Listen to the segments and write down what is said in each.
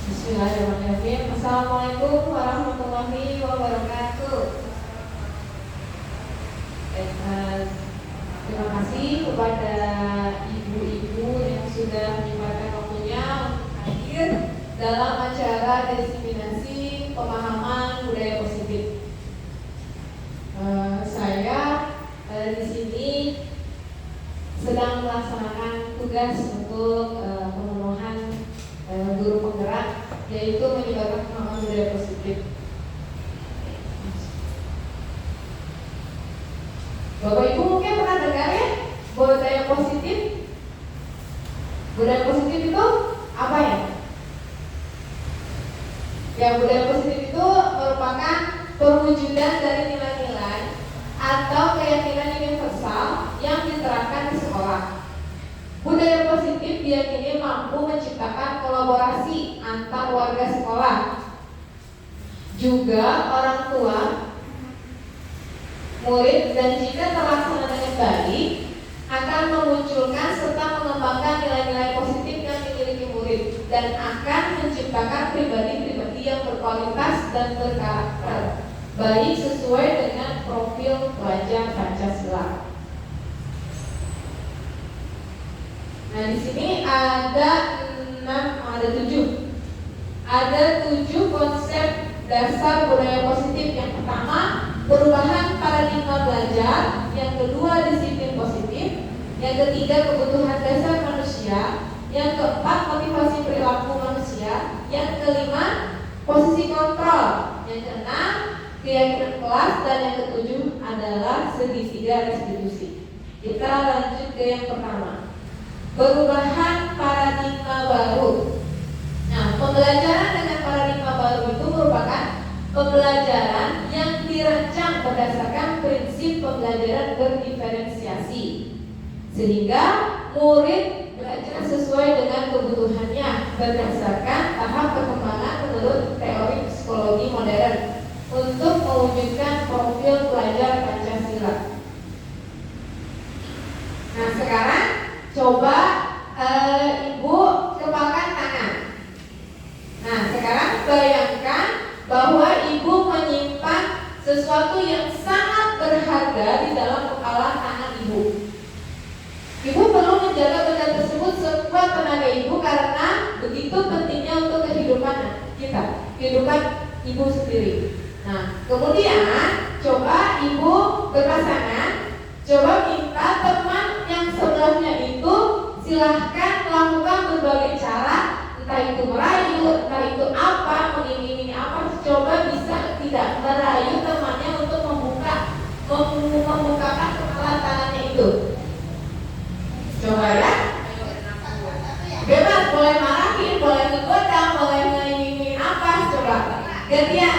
Bismillahirrahmanirrahim. Assalamualaikum warahmatullahi wabarakatuh. Terima kasih kepada ibu-ibu yang sudah menyempatkan waktunya untuk hadir dalam acara diseminasi pemahaman budaya positif. Saya di sini sedang melaksanakan tugas untuk pemenuhan guru penggerak, yaitu menyebarkan pemahaman budaya positif. Bapak Ibu mungkin pernah dengar ya budaya positif? Budaya positif itu apa ya? Ya, budaya positif itu merupakan perwujudan dari nilai-nilai atau keyakinan universal yang diterapkan di sekolah. Budaya positif diyakini mampu menciptakan kolaborasi antar warga sekolah, juga orang tua, murid, dan jika terlaksana dengan baik akan memunculkan serta mengembangkan nilai-nilai positif yang dimiliki murid dan akan menciptakan pribadi-pribadi yang berkualitas dan berkarakter baik sesuai dengan profil pelajar Pancasila. Nah, di sini ada 7 konsep dasar budaya positif. Yang pertama, perubahan paradigma belajar. Yang kedua, disiplin positif. Yang ketiga, kebutuhan dasar manusia. Yang keempat, motivasi perilaku manusia. Yang kelima, posisi kontrol. Yang keenam, keyakinan kelas. Dan yang ketujuh adalah segitiga restitusi. Kita lanjut ke yang pertama, perubahan paradigma baru. Nah, pembelajaran dengan paradigma baru itu merupakan pembelajaran yang dirancang berdasarkan prinsip pembelajaran berdiferensiasi, sehingga murid belajar sesuai dengan kebutuhannya berdasarkan tahap perkembangan menurut teori psikologi modern untuk mewujudkan profil pelajar Pancasila. Nah, sekarang coba ibu kepalkan tangan. Nah, sekarang bayangkan bahwa ibu menyimpan sesuatu yang sangat berharga di dalam kepala tangan ibu. Ibu perlu menjaga benda tersebut sekuat tenaga ibu karena begitu pentingnya untuk kehidupan kita, kehidupan ibu sendiri. Nah, kemudian coba ibu berpasangan, coba minta teman yang sebelahnya itu silahkan melakukan berbagai cara, entah itu merayu, entah itu apa, mengiming-imingi apa. Coba bisa tidak merayu temannya untuk membukakan kepala tangannya itu. Coba ya, bebas, boleh marahin, boleh ngegoda, boleh ngiming-imingin apa. Coba gantian,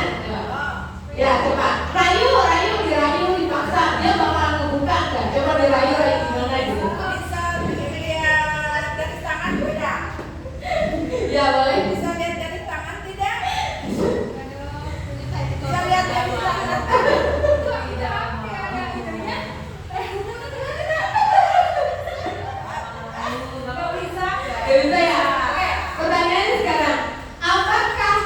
ya coba rayu, dirayu, dipaksa, dia bakalan ngebuka enggak? Coba dirayu gimana gitu? Ya boleh. Bisa lihat dari tangan tidak? Bisa lihat dari tangan. Tidak bisa ya. Pertanyaannya sekarang, apakah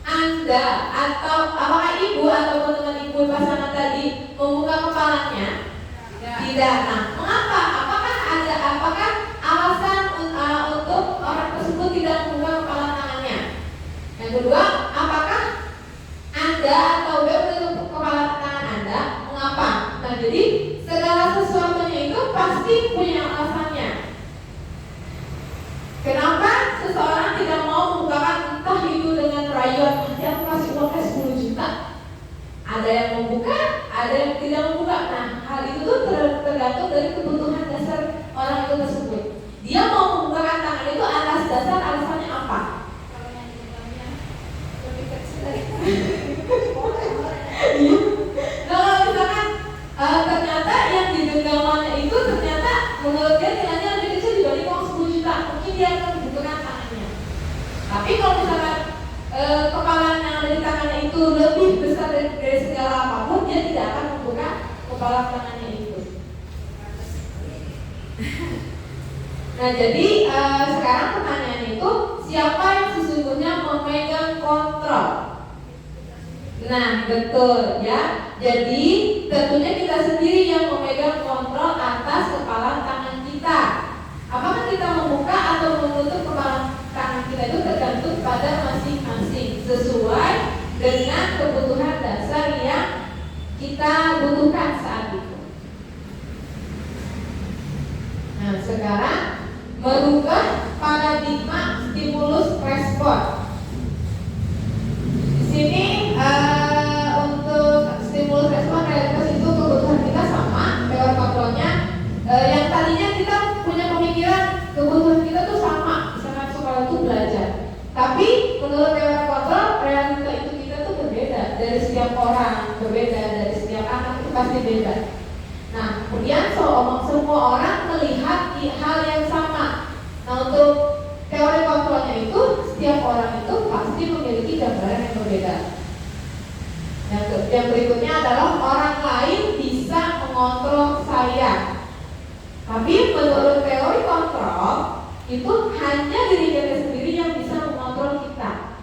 Anda atau apakah ibu ataupun teman ibu pasangan tadi membuka kepalanya? Tidak. Nah, mengapa? Apakah alasan untuk orang tersebut tidak membuka kepala tangannya? Yang kedua, apakah Anda atau dia menutup kepala tangan Anda? Mengapa? Nah, jadi segala sesuatunya itu pasti punya alasannya. Kenapa seseorang tidak mau membukakan, entah itu dengan rayuan, nanti aku kasih uangnya 10 juta. Ada yang membuka, ada yang tidak membuka. Nah, hal itu tuh tergantung dari kebutuhan dasar orang itu tersebut. Dia mau membukakan tangan itu atas dasar alasannya apa? Kalau yang di dalamnya lebih kecil dari Nah, kalau misalkan ternyata yang di genggamannya itu ternyata menurut dia nilainya lebih kecil dibanding uang 10 juta, mungkin dia akan membutuhkan tangannya. Tapi kalau misalkan kepala yang ada di tangannya itu lebih besar dari segala apapun, dia tidak akan membuka kepala tangannya itu. Nah, jadi sekarang pertanyaan itu, siapa yang sesungguhnya mengontrol? Nah, betul ya. Jadi tentunya kita sendiri yang memegang kontrol atas kepala tangan kita. Apakah kita membuka atau menutup kepala tangan kita itu tergantung pada masing-masing sesuai dengan kebutuhan dasar yang kita butuhkan saat itu. Nah, sekarang merubah paradigma stimulus respon. Di sini untuk stimulus respon realitas itu kebutuhan kita sama, teori kontrolnya. Yang tadinya kita punya pemikiran kebutuhan kita tuh sama, misalnya sekolah itu belajar. Tapi menurut teori kontrol realita itu kita tuh berbeda dari setiap orang, berbeda dari setiap anak itu pasti beda. Nah, kemudian semua orang melihat hal yang sama. Nah, untuk teori kontrolnya itu setiap orang itu pasti memiliki gambaran yang berbeda. Yang berikutnya adalah orang lain bisa mengontrol saya. Tapi menurut teori kontrol itu hanya diri kita sendiri yang bisa mengontrol kita.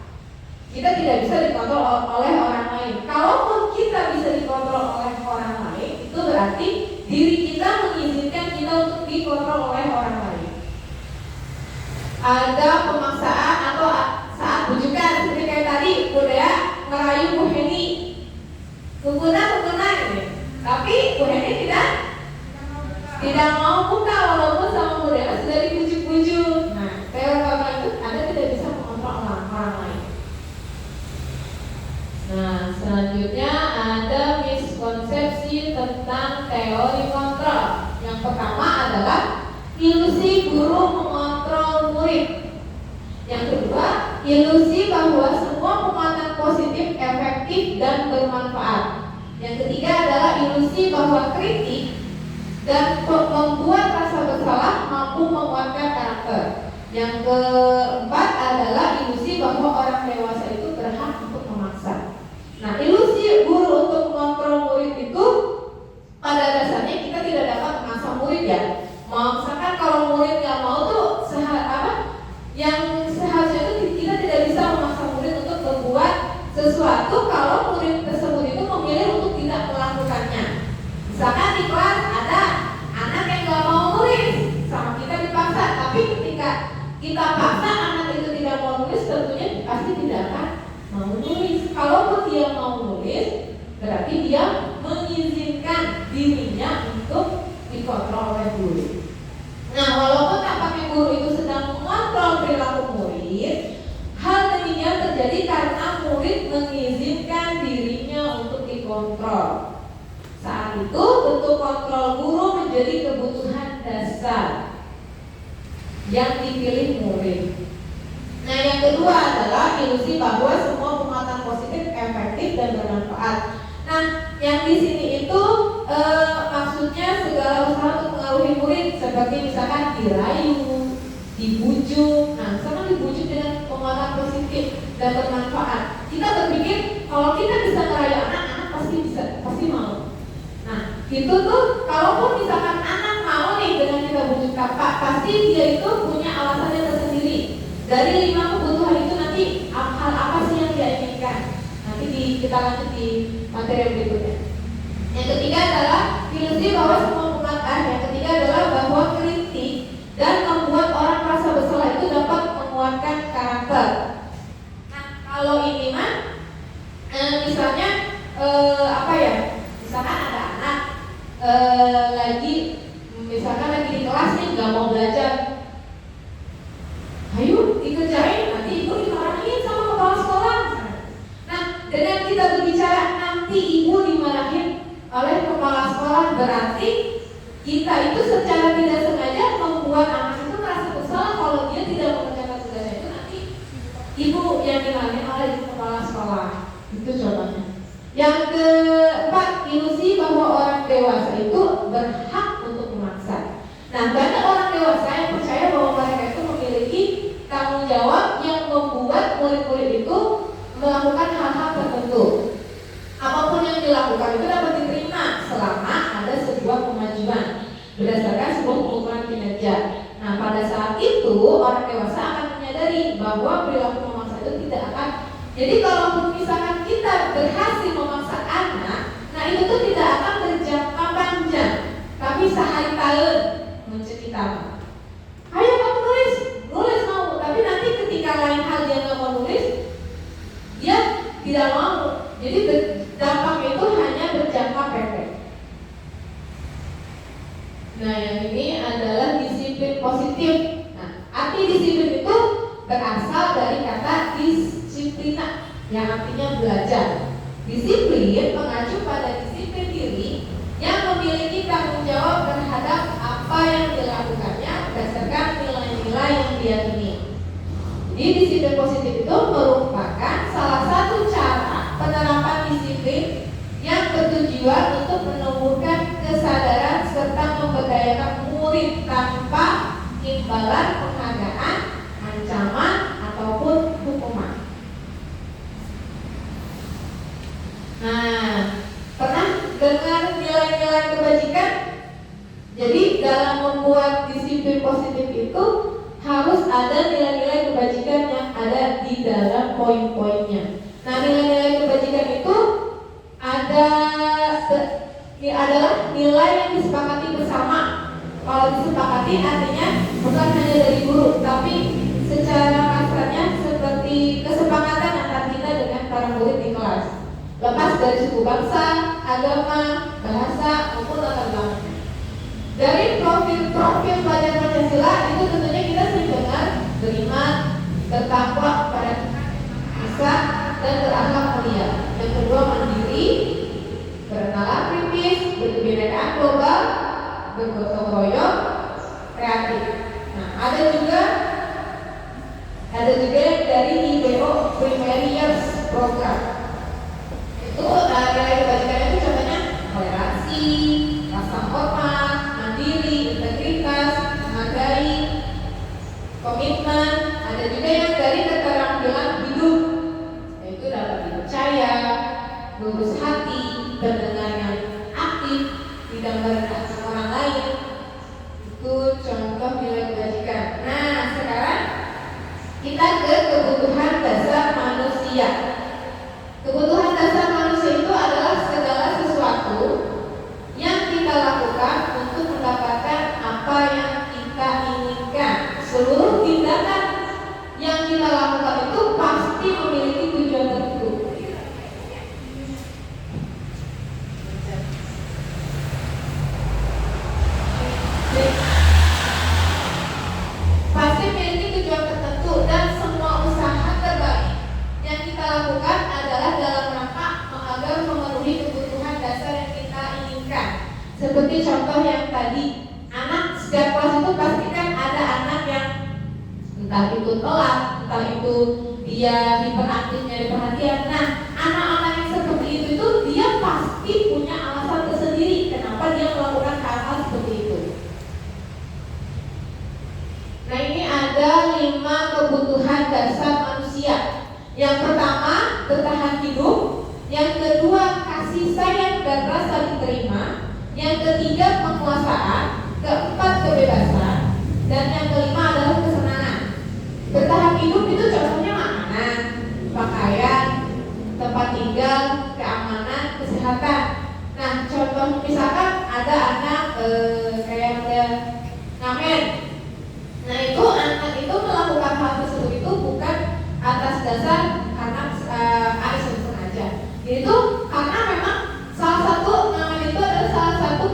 Kita tidak bisa dikontrol oleh orang lain. Kalaupun kita bisa dikontrol oleh orang lain, itu berarti diri kita mengizinkan kita untuk dikontrol oleh orang lain. Ada pemaksaan atau saat bujukan seperti kayak tadi, Bu Dea merayu Bu Heni, menggunakan ini. Tapi Bu Heni tidak mau buka walaupun sama Bu Dea sudah dibujuk-bujuk. Nah, teori kontrol itu Anda tidak bisa mengontrol orang lain. Nah, selanjutnya ada miskonsepsi tentang teori kontrol. Yang pertama adalah ilusi guru mengontrol murid. Yang kedua, ilusi bahwa semua penguatan positif efektif dan bermanfaat. Yang ketiga adalah ilusi bahwa kritik dan membuat rasa bersalah mampu menguatkan karakter. Yang keempat adalah ilusi bahwa orang dewasa itu berhak untuk memaksa. Nah, ilusi guru untuk mengontrol murid itu pada dasarnya kita tidak dapat memaksa murid ya. Misalkan kalau murid nggak mau tuh yang seharusnya itu kita tidak bisa memaksa murid untuk berbuat sesuatu kalau murid tersebut itu memilih untuk tidak melakukannya. Misalkan di kelas ada anak yang nggak mau nulis, sama kita dipaksa. Tapi ketika kita paksa anak itu tidak mau nulis, tentunya pasti tidak akan mau nulis. Kalaupun dia mau nulis, berarti dia mengizinkan dirinya untuk dikontrol oleh guru. Nah, walaupun tampaknya guru itu sedang mengontrol perilaku murid, hal demikian terjadi karena murid mengizinkan dirinya untuk dikontrol. Saat itu bentuk kontrol guru menjadi kebutuhan dasar yang dipilih murid. Nah, yang kedua adalah ilusi bahwa semua penguatan positif efektif dan bermanfaat. Nah, yang di sini itu maksudnya segala usaha untuk mengaruhi murid, seperti misalkan dirayu, dibujuk. Nah, misalkan dibujuk dengan penguatan positif dan bermanfaat. Kita berpikir kalau kita bisa ngerayu anak pasti mau. Nah, itu tuh kalaupun misalkan anak mau nih dengan kita bujuk kakak, pasti dia itu punya alasannya tersendiri. Dari 5 kebutuhan itu nanti hal apa sih yang dia inginkan? Nanti kita lanjut di materi berikutnya. Yang ketiga adalah ilusi bahwa semua penguatan. Yang ketiga adalah bahwa kritik dan membuat orang merasa bersalah itu dapat menguatkan karakter. Nah, kalau ini mah misalnya misalkan ada anak misalkan lagi di kelas nih nggak mau belajar, ayo dikerjain, nanti ibu dimarahin sama kepala sekolah. Nah, dengan kita berbicara nanti ibu dimarahin oleh kepala sekolah, berarti kita itu secara tidak sengaja membuat anak itu merasa bersalah kalau dia tidak mengerjakan tugasnya itu, nanti ibu yang dimarahin oleh kepala sekolah. Itu contohnya. Yang keempat, ilusi bahwa orang dewasa itu berhak untuk memaksa. Nah, banyak orang dewasa yang percaya bahwa mereka itu memiliki tanggung jawab yang membuat murid-murid itu melakukan hal-hal tertentu. Apapun yang dilakukan itu dapat diterima selama ada sebuah kemajuan berdasarkan sebuah pengukuran kinerja. Nah, pada saat itu orang dewasa akan menyadari bahwa perilaku memaksa itu tidak akan Jadi kalau misalkan kita berhasil memaksa anak, nah itu tuh tidak akan berjangka panjang, tapi sehari tahun menceritakan. Ayo kamu nulis mau, tapi nanti ketika lain hal dia nggak mau nulis, dia tidak mau. Jadi dampak itu hanya berjangka pendek. Nah yang ini adalah disiplin positif. Nah arti disiplin itu berasal dari kata disiplina yang artinya belajar. Disiplin mengacu pada disiplin diri yang memiliki tanggung jawab terhadap apa yang dilakukannya berdasarkan nilai-nilai yang diyakini. Jadi disiplin positif itu merupakan salah satu cara penerapan disiplin yang bertujuan untuk menumbuhkan kesadaran serta memberdayakan murid tanpa imbalan penghargaan, ancaman ataupun hukuman. Nah, pernah dengar nilai-nilai kebajikan? Jadi dalam membuat disiplin positif itu harus ada nilai-nilai kebajikan yang ada di dalam poin-poinnya. Nah, nilai-nilai kebajikan itu adalah nilai yang disepakati bersama. Kalau disepakati artinya bukan hanya dari guru, tapi secara kasarnya seperti kesepakatan antara kita dengan para murid di kelas. Lepas dari suku bangsa, agama, bahasa maupun latar belakangnya. Dari profil pelajar Pancasila itu tentunya kita sering dengar beriman, bertakwa kepada Tuhan Yang Esa, dan berakhlak mulia. Yang kedua mandiri, bernalar kritis, berkebinekaan global, bergotong royong, kreatif. Nah, ada juga dari IBO Primary Years Program. Itu nilai kebajikannya itu contohnya toleransi, rasa hormat, mandiri, integritas, menghargai, komitmen. Ada juga yang dari keterampilan hidup, yaitu dapat dipercaya, lurus hati, pendengar yang aktif, tidak merendahkan orang lain. Itu contoh nilai kebajikan. Nah, sekarang kita ke kebutuhan dasar manusia. Kebutuhan dasar manusia itu adalah segala sesuatu yang kita lakukan untuk mendapatkan apa yang kita inginkan. Seluruh tindakan yang kita lakukan itu pasti memiliki tujuan tertentu. Pasti memiliki tujuan tertentu, dan semua usaha terbaik yang kita lakukan adalah dalam rangka agar memenuhi kebutuhan dasar yang kita inginkan. Seperti contoh yang tadi, anak setiap kelas itu pasti kan ada anak yang entah itu telat, entah itu dia hiperaktif nyari perhatian. Nah, anak-anak yang seperti itu dia pasti punya alasan tersendiri kenapa dia melakukan hal-hal seperti itu. Nah, ini ada 5 kebutuhan dasar manusia. Yang pertama, bertahan hidup. Yang kedua, kasih sayang dan rasa diterima. Yang ketiga, penguasaan. Keempat, kebebasan. Dan yang kelima adalah kesenangan. Bertahan hidup itu contohnya makanan, pakaian, tempat tinggal, keamanan, kesehatan. Nah, contoh misalkan ada anak kayak ada ngamen. Nah, itu anak itu melakukan hal tersebut itu bukan atas dasar karena ASN sengaja. Itu karena memang salah satu ngamen itu adalah salah satu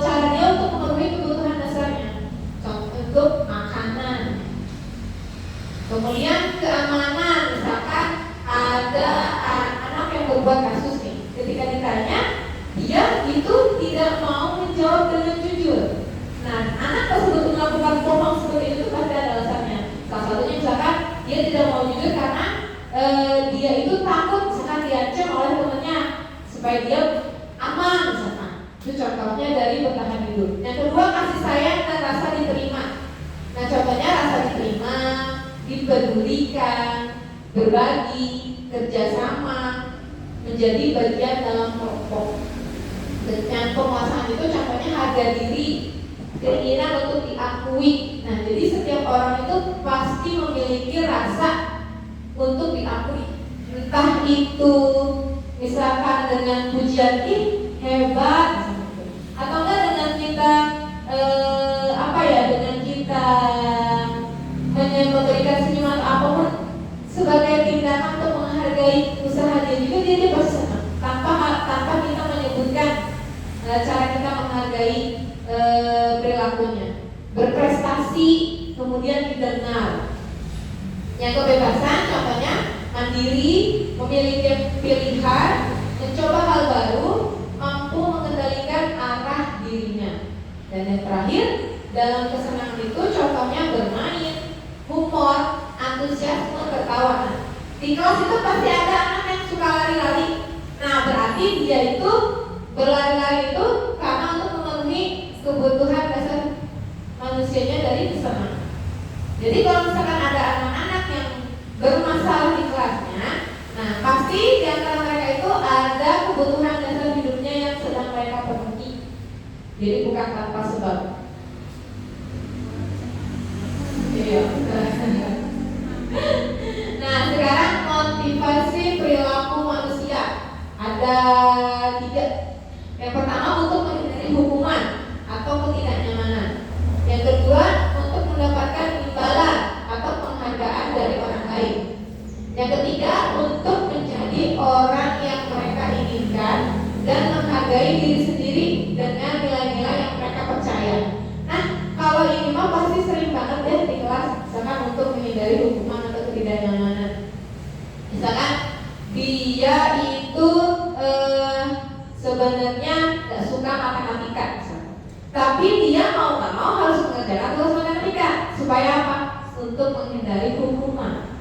cara dia untuk memenuhi kebutuhan dasarnya. Contoh untuk makanan. Kemudian keamanan, misalkan ada anak yang berbuat kasus nih, ketika ditanya dia itu tidak mau menjawab dengan jujur. Nah, anak tersebut melakukan bohong seperti itu pasti ada alasannya. Salah satunya misalkan dia tidak mau jujur karena dia itu takut misalkan diancam oleh temannya supaya dia aman misalkan. Itu contohnya dari bertahan hidup. Yang kedua, kasih sayang dan rasa diterima. Nah, contohnya rasa diterima, dipedulikan, berbagi, kerjasama, menjadi bagian dalam kelompok. Dan penguasaan itu contohnya harga diri, keinginan untuk diakui. Nah, jadi setiap orang itu pasti memiliki rasa untuk diakui. entah itu misalkan dengan pujian hebat, atau enggak dengan kita dengan kita memberikan senyuman apapun sebagai tindakan untuk menghargai usaha dia juga, dia pasti senang tanpa kita menyebutkan cara kita menghargai perilakunya. Berprestasi kemudian didengar. Yang kebebasan contohnya mandiri, memiliki pilihan, mencoba hal baru, mampu mengendalikan arah dirinya. Dan yang terakhir, dalam kesenangan itu contohnya bermain, humor, antusiasme, ketawa. Di kelas itu pasti ada anak yang suka lari-lari. Nah, berarti dia itu berlari-lari itu karena untuk memenuhi kebutuhan dasar manusianya dari kesenangan. Jadi kalau misalkan ada anak-anak yang bermasalah di kelasnya, nah pasti di antara mereka itu ada kebutuhan dasar hidupnya yang sedang mereka penuhi. Jadi bukan tanpa sebab. Iya. Nah, sekarang motivasi perilaku manusia ada 3. Yang pertama untuk menghindari hukuman atau ketidaknyamanan. Yang kedua untuk mendapatkan imbalan atau penghargaan dari orang lain. Yang ketiga untuk menjadi orang yang mereka inginkan dan menghargai diri sendiri dengan nilai-nilai yang mereka percaya. Nah, kalau ini mah pasti sering banget ya di kelas, misalkan untuk menghindari hukuman atau ketidaknyamanan. Misalkan dia itu sebenarnya gak suka matematika misalkan. Tapi dia mau gak mau harus mengerjakan tugas matematika. Supaya apa? Untuk menghindari hukuman.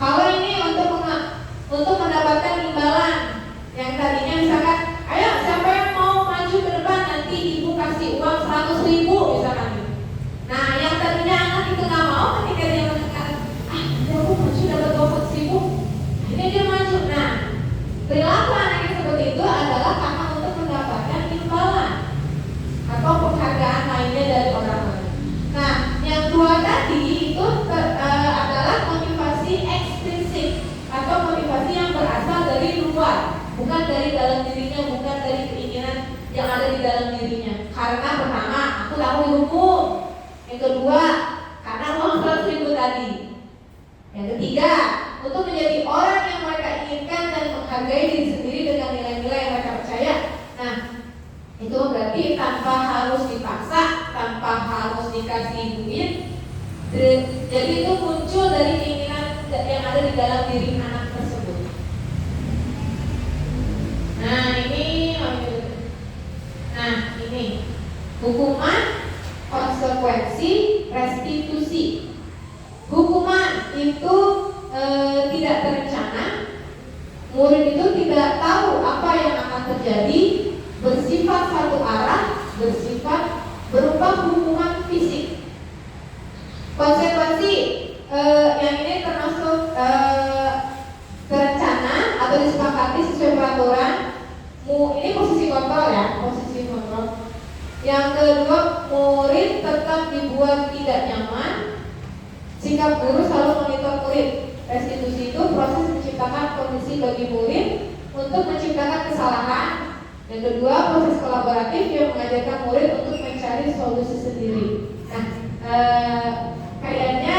Kalau ini untuk mendapatkan imbalan, yang tadinya misalkan, ayo siapa yang mau maju ke depan nanti ibu kasih uang 100.000 misalkan. Nah, yang tadinya anak itu gak mau, ketika dia mendengar, nanti aku maju dapat 200.000, akhirnya dia maju. Nah, perilaku anak yang seperti itu adalah karena untuk mendapatkan imbalan atau penghargaan lainnya dari orang lain. Nah, yang 2 tadi itu adalah motivasi ekstrinsik atau motivasi yang berasal dari luar, bukan dari dalam dirinya, bukan dari keinginan yang ada di dalam dirinya. Karena pertama, aku takut dihukum. Yang kedua, karena uang 100.000 tadi. Yang ketiga, untuk menjadi orang yang mereka inginkan dan menghargai diri sendiri dengan nilai-nilai yang mereka percaya. Nah, itu berarti tanpa harus dipaksa, tanpa harus dikasih duit. Jadi itu muncul dari keinginan yang ada di dalam diri anak tersebut. Nah, ini hukuman, konsekuensi, restitusi. Hukuman itu tidak terencana. Murid itu tidak tahu apa yang akan terjadi, bersifat satu arah, bersifat berupa hukuman fisik. Konsekuensi yang ini termasuk terencana atau disepakati sesuai peraturan. Ini posisi kontrol ya, posisi kontrol. Yang kedua, murid tetap dibuat tidak nyaman. Sikap guru selalu monitor murid. Restitusi itu proses menciptakan kondisi bagi murid untuk menciptakan kesalahan. Yang kedua, proses kolaboratif yang mengajarkan murid untuk mencari solusi sendiri. Nah, kayaknya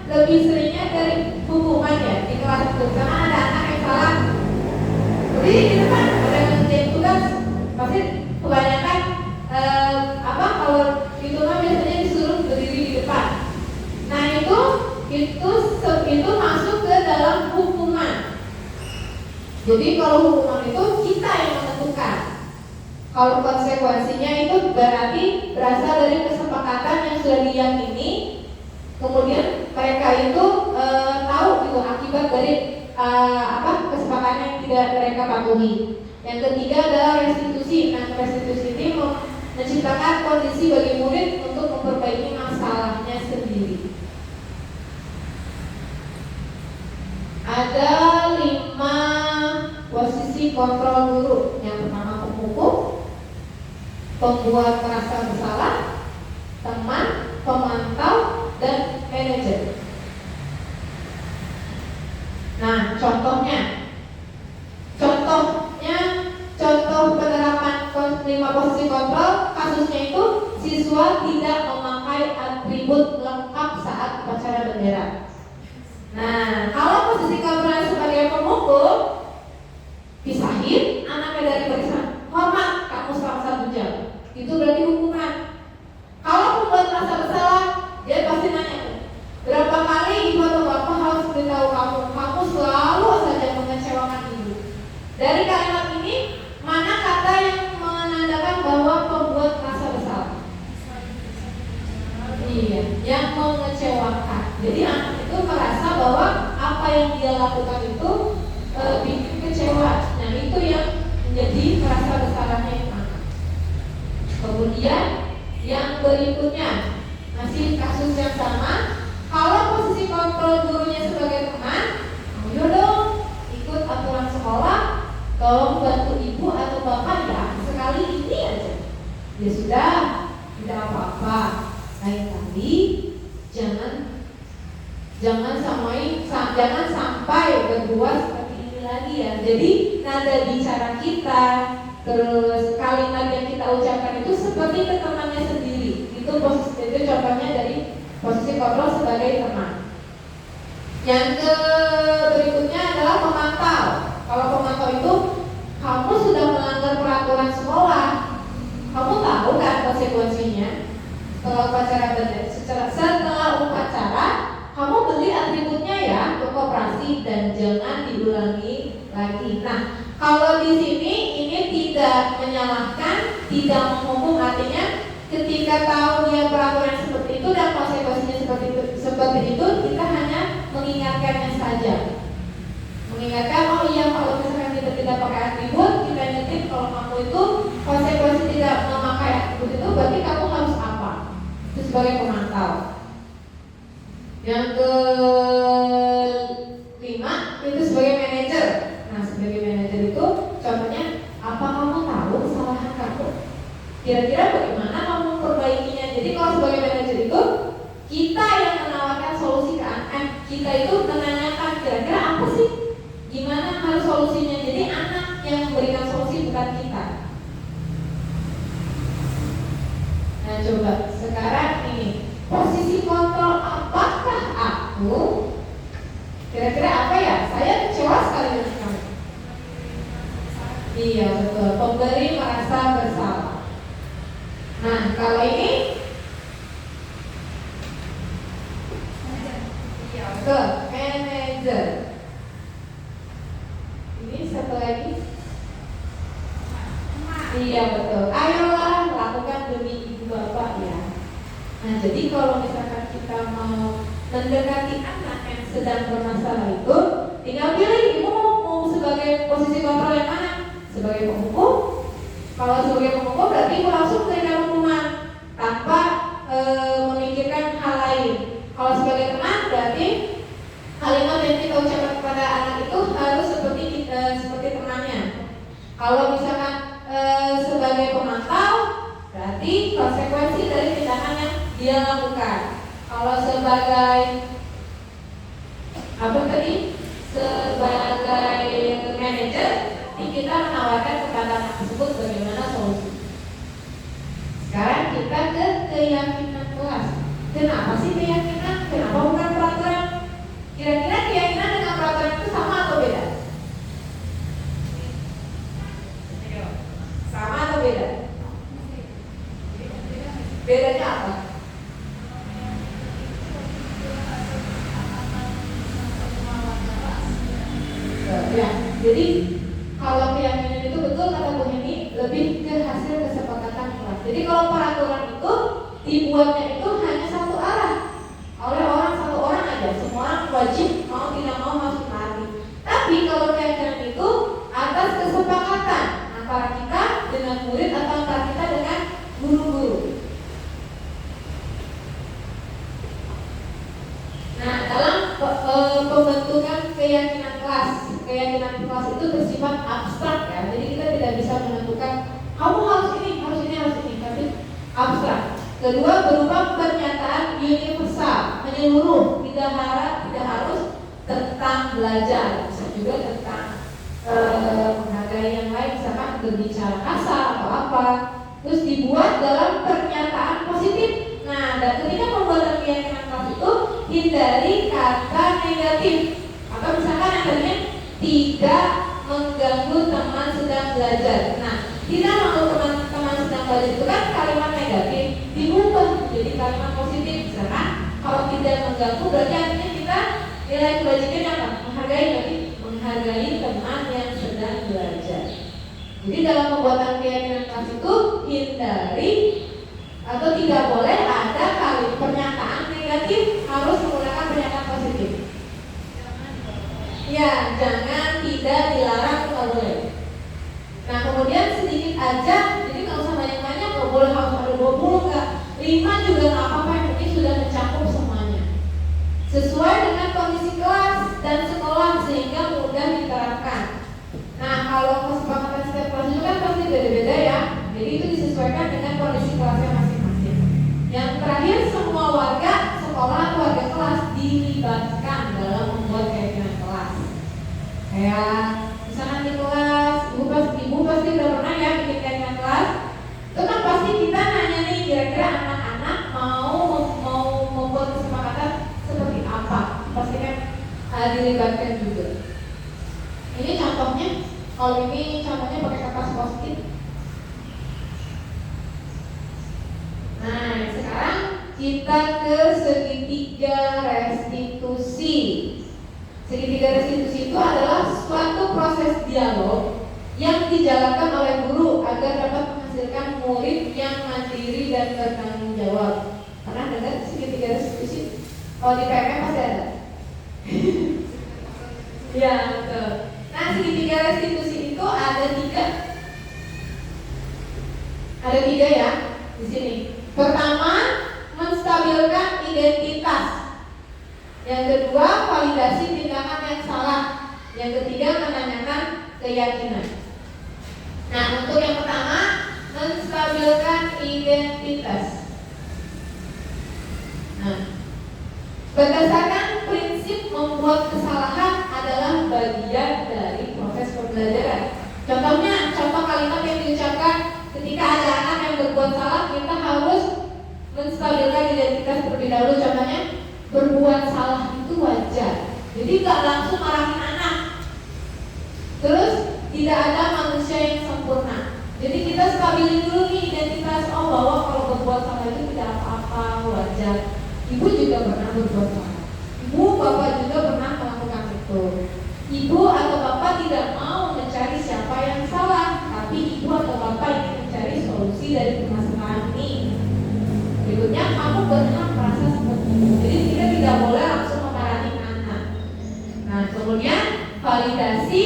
lebih seringnya dari hukuman ya di kelas itu. Karena ada anak yang salah. Jadi di depan ada yang ngerjain tugas, pasti kebanyakan kalau itu mah biasanya disuruh berdiri di depan. Nah itu masuk ke dalam hukuman. Jadi kalau hukuman itu kita yang menentukan. Kalau konsekuensinya itu berarti berasal dari kesepakatan yang sudah diyakini. Kemudian mereka itu tahu gitu akibat dari kesepakatan yang tidak mereka patuhi. Yang ketiga adalah restitusi. Nah, restitusi ini menciptakan kondisi bagi murid untuk memperbaiki masalahnya sendiri. Ada 5 posisi kontrol guru. Yang pertama pemukul, pembuat merasa bersalah, teman, pemantau, dan manajer. Nah, contoh penerapan 5 posisi kontrol kasusnya itu siswa tidak memakai atribut lengkap saat upacara bendera. Nah, kalau posisi kontrol sebagai pemukul, pisahin anaknya dari barisan, hormat kamu selama 1 jam. Itu berarti hukuman. Kalau membuat rasa bersalah, dia pasti nanya, berapa kali ibu atau bapak harus beritahu kamu selalu saja mengecewakan ibu. Dari kalimat ini, mana kata yang menandakan bahwa pembuat rasa bersalah? Iya, yang mengecewakan. Jadi anak itu merasa bahwa apa yang dia lakukan itu bikin kecewa. Nah, itu yang menjadi rasa bersalahnya anak. Kemudian yang berikutnya masih kasus yang sama. Kalau posisi kontrol gurunya sebagai teman, ayo dong ikut aturan sekolah, tolong bantu ibu atau bapak ya sekali ini aja. Ya sudah, tidak apa-apa. Lain kali jangan sampai berbuat seperti ini lagi ya. Jadi nada bicara kita, terus kalimat yang kita ucapkan itu seperti ke temannya sendiri. Itu contohnya dari posisi kontrol sebagai teman. Yang berikutnya adalah pemantau. Kalau pemantau itu kamu sudah melanggar peraturan sekolah, kamu tahu kan konsekuensinya. Setelah upacara kamu beli atributnya ya ke koperasi dan jangan diulangi lagi. Nah, kalau di sini ini tidak menyalahkan, tidak menghukum, artinya ketika tahu dia peraturan seperti itu dan konsekuensinya seperti itu, kita hanya mengingatkannya saja. Mengingatkan, oh iya kalau misalkan kita tidak pakai atribut, kita ingetin kalau kamu itu konsekuensi tidak memakai atribut itu, berarti kamu harus apa? Itu sebagai pemantau. Yang kelima itu sebagai manajer. Nah, sebagai manajer itu contohnya, apa kamu tahu kesalahan kamu? Kira-kira bagaimana kamu memperbaikinya? Jadi kalau sebagai manajer itu kita yang menawarkan solusi ke anak, kita itu menanyakan kira-kira apa sih? Gimana harus solusinya? Jadi anak yang memberikan solusi bukan kita. Nah, coba sekarang ini posisi kontrol, apakah aku? Kira-kira apa ya? Saya kecewa sekali dengan kamu. Iya betul, pemberi merasa bersalah. Nah, kalau ini ke manajer. Ini satu lagi. Iya betul. Ayolah lakukan demi ibu bapak ya. Nah, jadi kalau misalkan kita mau mendekati anak yang sedang bermasalah itu, tinggal pilih ibu mau sebagai posisi kontrol yang mana? Sebagai pemukul. Kalau sebagai pemukul berarti ibu langsung memberikan hukuman tanpa memikirkan hal lain. Kalau sebagai teman berarti kalimat yang kita ucapkan kepada anak itu harus seperti temannya. Kalau misalkan sebagai pemantau berarti konsekuensi dari tindakan yang dia lakukan. Kalau sebagai sebagai manajer, kita menawarkan kepada anak tersebut bagaimana solusi. Sekarang kita ke keyakinan kelas. Kenapa sih keyakinan? Kenapa bukan peraturan? Kira-kira keyakinan dengan peraturan itu sama atau beda? Sama atau beda? Bedanya apa? Ya, jadi kalau keyakinan itu betul kata Bu Heni lebih ke hasil kesepakatan kelas. Jadi kalau peraturan itu dibuatnya itu hanya satu arah oleh satu orang aja, semua orang wajib mau tidak mau harus menaati. Tapi kalau keyakinan itu atas kesepakatan antara kita dengan murid atau antara kita dengan guru-guru. Nah, dalam pembentukan keyakinan kelas itu bersifat abstrak ya. Jadi kita tidak bisa menentukan kamu harus ini, tapi abstrak. Kedua, berupa pernyataan universal, menyeluruh, tidak harus tentang belajar. Misalnya juga tentang menghargai yang lain, misalkan berbicara kasar atau apa, terus dibuat dalam pernyataan positif. Nah, dan ketika membuat keyakinan kelas itu hindari kata negatif, atau misalkan yang tadinya tidak mengganggu teman sedang belajar. Nah, tidak mengganggu teman sedang belajar itu kan kalimat negatif, diubah menjadi kalimat positif. Misalkan kalau tidak mengganggu berarti artinya kita nilai kebajikan apa? Menghargai, berarti menghargai teman yang sedang belajar. Jadi dalam pembuatan keyakinan kelas itu hindari atau tidak boleh ada pernyataan negatif, harus menggunakan pernyataan positif. Ya, jangan, tidak, dilarang, nggak boleh. Nah, kemudian sedikit aja, jadi nggak usah banyak-banyak, nggak boleh harus ada 20 nggak, 5 juga nggak apa-apa, yang penting sudah mencakup semuanya. Sesuai dengan kondisi kelas dan sekolah sehingga mudah diterapkan. Nah, kalau kesepakatan setiap kelas itu kan pasti beda-beda ya, jadi itu disesuaikan dengan kondisi kelasnya masing-masing. Yang terakhir, semua warga sekolah atau warga kelas dilibatkan dalam membuat keyakinan kelas. Kayak misalkan di kelas, ibu pasti udah pernah ya bikin keyakinan kelas. Itu kan pasti kita nanya nih, kira-kira anak-anak mau membuat kesepakatan seperti apa? Pasti kan dilibatkan juga. Ini contohnya, kalau ini contohnya pakai kertas post-it. Nah, sekarang kita ke segitiga restitusi. Segitiga restitusi itu adalah suatu proses dialog yang dijalankan oleh guru agar dapat menghasilkan murid yang mandiri dan bertanggung jawab. Pernah dengar segitiga restitusi? Kalau di PMM pasti ada. Ya, betul. Nah, segitiga restitusi itu ada tiga ya di sini. Pertama, menstabilkan identitas. Yang kedua, validasi tindakan yang salah. Yang ketiga, menanyakan keyakinan. Nah, untuk yang pertama, menstabilkan identitas. Nah, berdasarkan prinsip membuat kesalahan adalah bagian dari proses pembelajaran. Contoh kalimat yang diucapkan ketika ada anak yang berbuat salah, kita harus menstabilkan identitas terlebih dahulu. Contohnya, berbuat salah itu wajar. Jadi nggak langsung marahin anak. Terus tidak ada manusia yang sempurna. Jadi kita stabilin dulu nih identitas. Oh, bahwa kalau berbuat salah itu tidak apa-apa, wajar. Ibu juga pernah berbuat salah. Ibu, bapak juga pernah melakukan itu. Ibu atau bapak tidak mau mencari siapa yang salah, tapi ibu atau bapak ingin mencari solusi dari permasalahan ini. Berikutnya, kamu berhak merasa seperti itu. Jadi kita tidak boleh langsung memarahi anak. Nah, kemudian validasi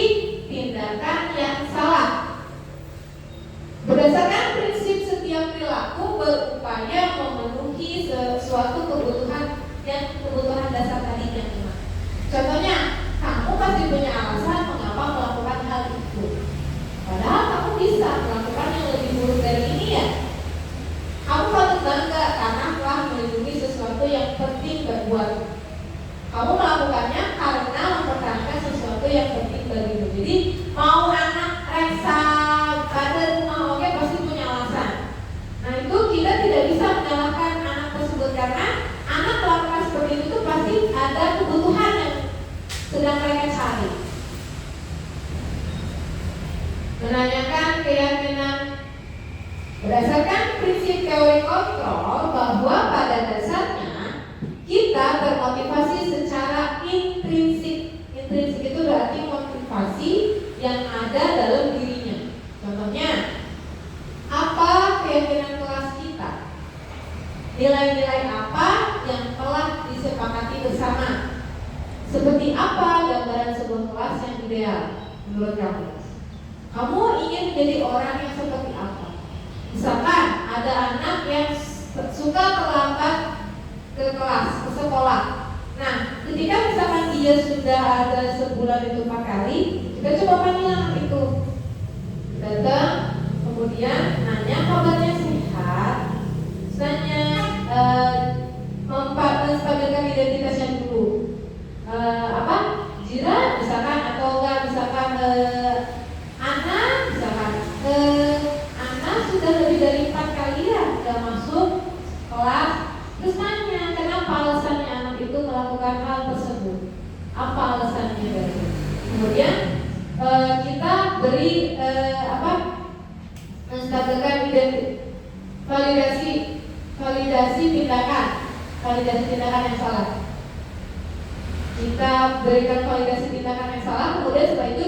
tindakan yang salah. Berdasarkan prinsip setiap perilaku berupaya memenuhi sesuatu kebutuhan dasar tadi yang lima. Contohnya, kamu pasti punya alasan mengapa melakukan hal itu. Padahal kamu bisa melakukan yang lebih buruk dari ini ya. Kamu patut bangga karena telah melindungi sesuatu yang penting buat. Kamu melakukannya karena mempertahankan sesuatu yang penting bagimu. Jadi mau anak reksa pada rumah oke pasti punya alasan. Nah, itu kita tidak bisa menyalahkan anak tersebut karena anak melakukan seperti itu pasti ada kebutuhan yang sedang mereka cari. Menanyakan keyakinan. Berdasarkan prinsip teori kontrol bahwa pada dasarnya kita termotivasi secara intrinsik. Intrinsik itu berarti motivasi yang ada dalam dirinya. Contohnya, apa keyakinan kelas kita? Nilai-nilai apa yang telah disepakati bersama? Seperti apa gambaran sebuah kelas yang ideal menurut kamu? Kamu ingin menjadi orang yang seperti apa? Misalkan ada anak yang suka terlambat ke kelas, ke sekolah. Nah, ketika misalkan dia sudah ada sebulan itu 4 kali, kita coba panggil anak itu. Datang, kemudian nanya kabarnya sehat, tanya menstabilkan identitasnya dulu. Jiran misalkan atau enggak apa alasannya dari. Kemudian kita beri menstabilkan validasi tindakan yang salah. Kita berikan validasi tindakan yang salah, kemudian setelah itu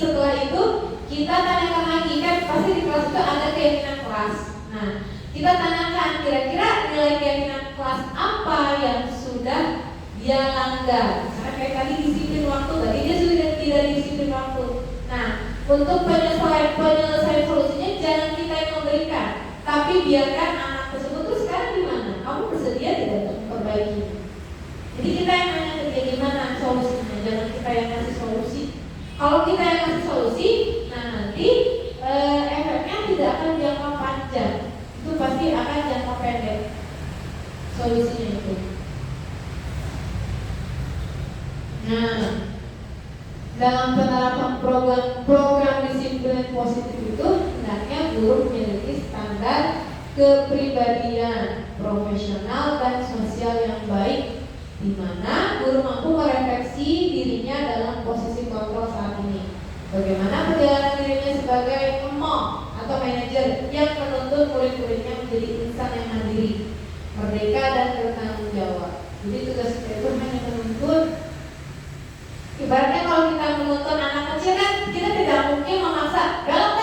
setelah itu kita tanyakan lagi, kan pasti di kelas itu ada keyakinan kelas. Nah, kita tanyakan kira-kira nilai keyakinan kelas apa yang sudah dia langgar. Karena kayak tadi disiplin waktu, berarti dia sudah tidak disiplin waktu. Nah, untuk penyelesaian solusinya jangan kita yang memberikan, tapi biarkan anak tersebut. Terus sekarang gimana? Kamu bersedia tidak untuk memperbaiki? Jadi kita yang nanya ke dia gimana solusinya, jangan kita yang ngasih solusi. Kalau kita yang ngasih solusi, nah nanti efeknya tidak akan jangka panjang, itu pasti akan jangka pendek solusinya itu. Nah, dalam penerapan program disiplin positif itu hendaknya guru memiliki standar kepribadian profesional dan sosial yang baik, di mana guru mampu merefleksi dirinya dalam posisi kontrol saat ini. Bagaimana perjalanan dirinya sebagai emong atau manajer yang menuntut murid-muridnya menjadi insan yang mandiri, merdeka dan bertanggung jawab. Jadi tugas kita itu hanya menuntut. Ibaratnya kalau kita menuntut anak kecil kan kita tidak mungkin memaksa belok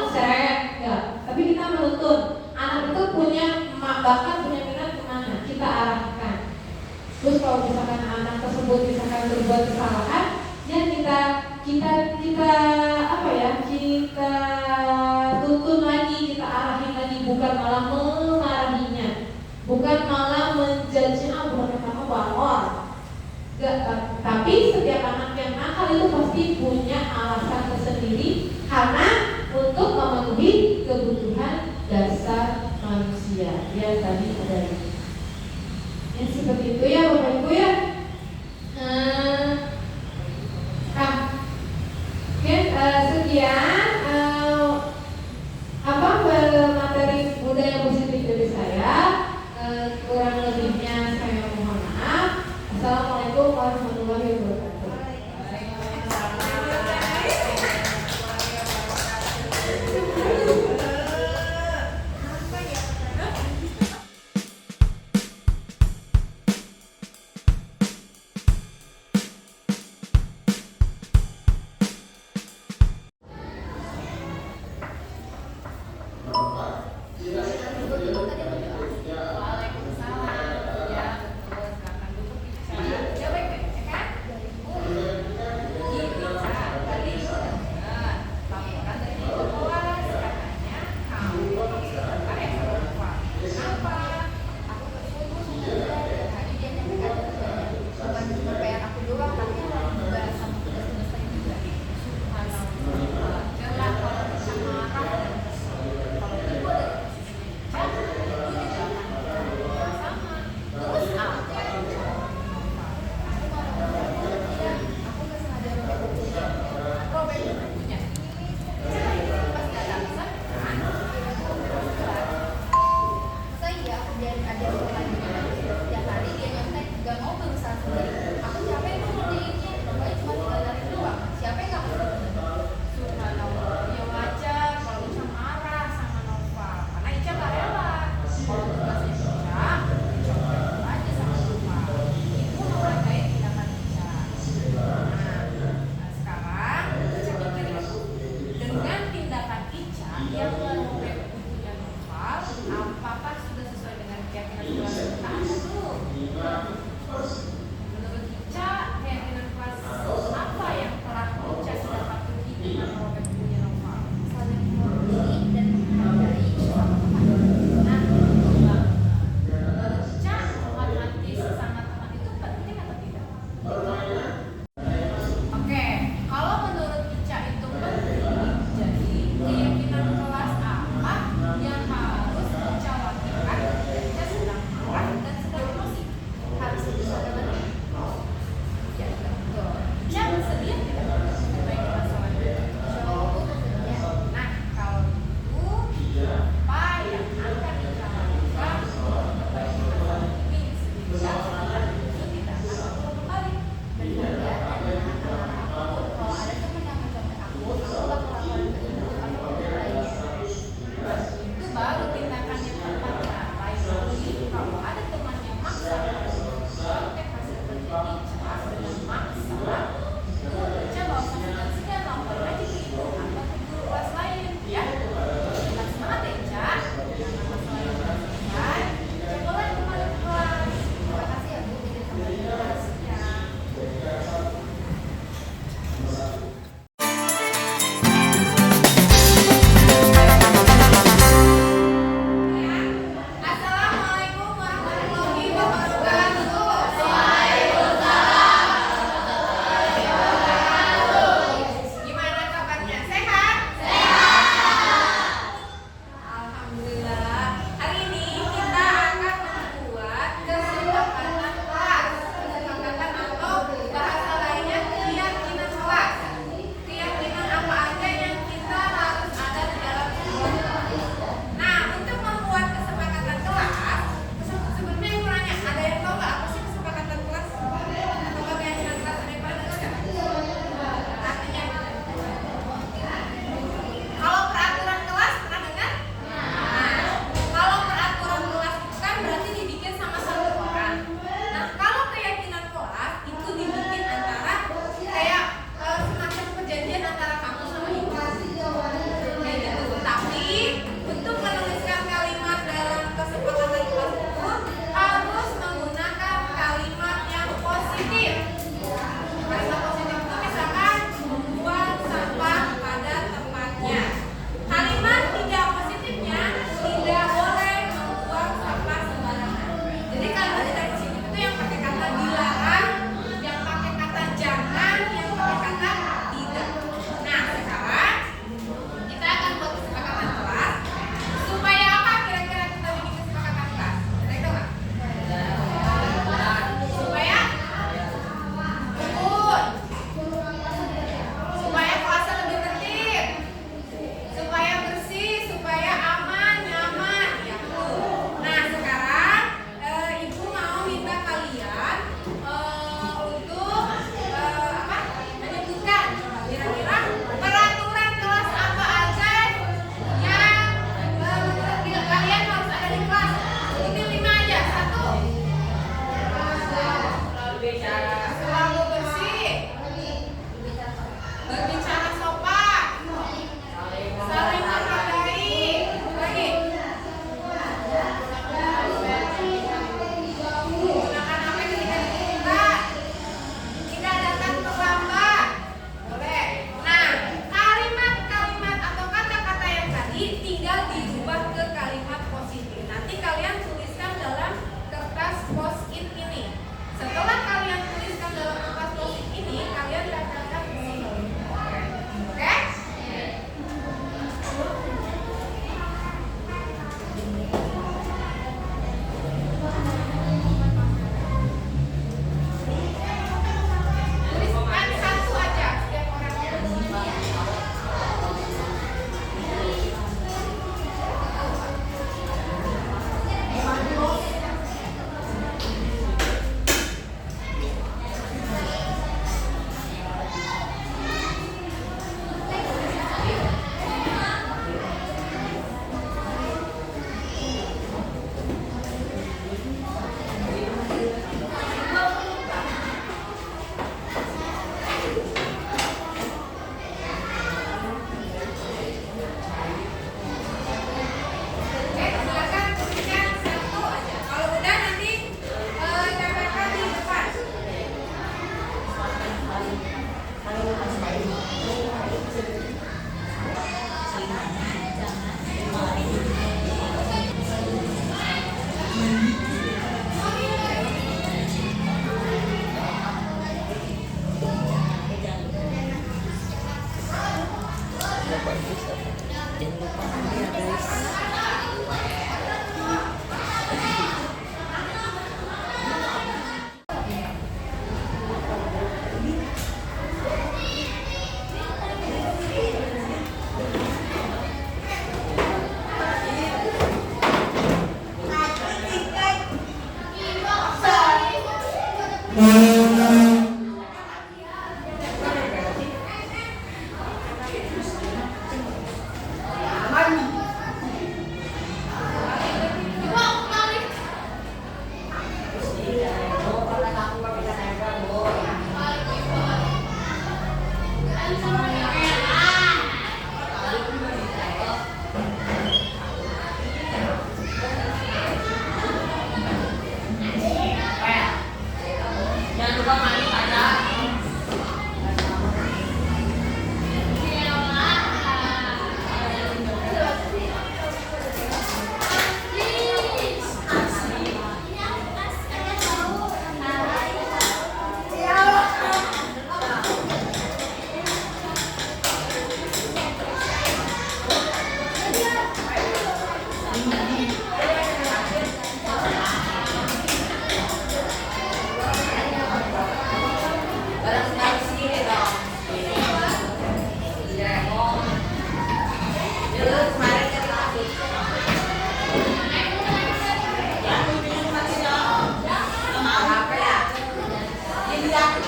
useret, ya. Tapi kita menuntut anak itu punya bakat, punya minat kemana, kita arahkan. Terus kalau misalkan anak tersebut misalkan berbuat kesalahan, ya kita tuntun lagi, kita arahin lagi, bukan malah memarahinya, bukan malah menjudge bukan kamu bawor. Tapi setiap anak yang nakal itu pasti punya alasan tersendiri karena untuk memenuhi kebutuhan dasar manusia yang tadi ada. Yang seperti itu ya Bapak Ibu ya. Sekian materi budaya positif dari saya. Kurang lebihnya saya mohon maaf. Assalamualaikum warahmatullahi wabarakatuh. Menurut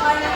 banyak